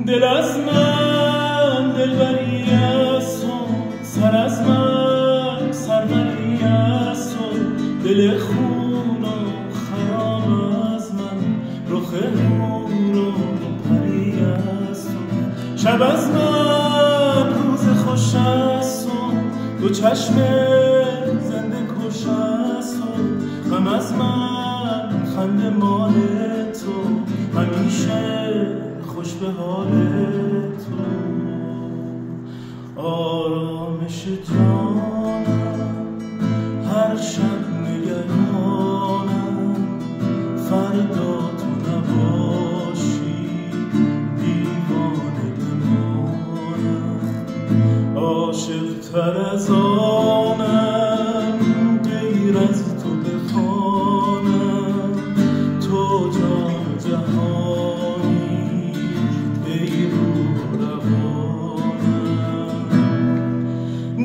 دل از من دلبری است و سر از من سروری است و دل خون و خراب از من رخ نور و پری است و شب از من روز خوش است و دو چشم زنده کش است و غم از من خنده مال تو همیشه خوش به حال تو آرامش جانم هر شب نگرانم فردا تو نباشی دیوانه بمانم عاشق تر از آنم غیر از تو بخوانم تو جان جهانی ای روح روانم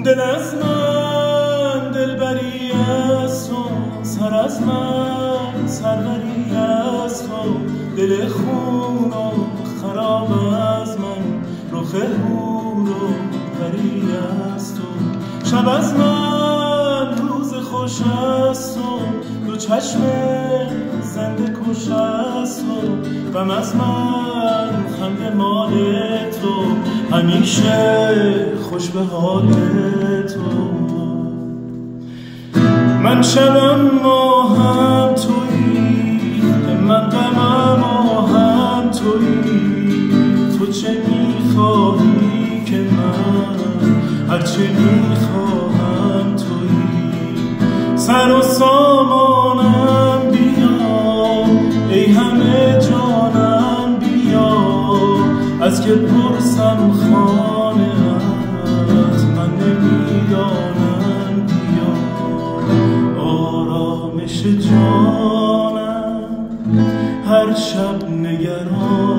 دل از من دلبری است و سر از من سروری است و دل خون و خراب از من رخ حور و پری است و شب از من روز خوش است و دو چشم زنده کش است و غم از من خنده مال تو همیشه خوش به حال تو من شبم ماهم تویی من غمم آهم تویی تو چه میخواهی که من هرچه میخواهم تویی سر و سامانم بیا ای همه جانم بیا از که پرسم خانه ات من نمیدانم بیا آرامش جانم هر شب نگران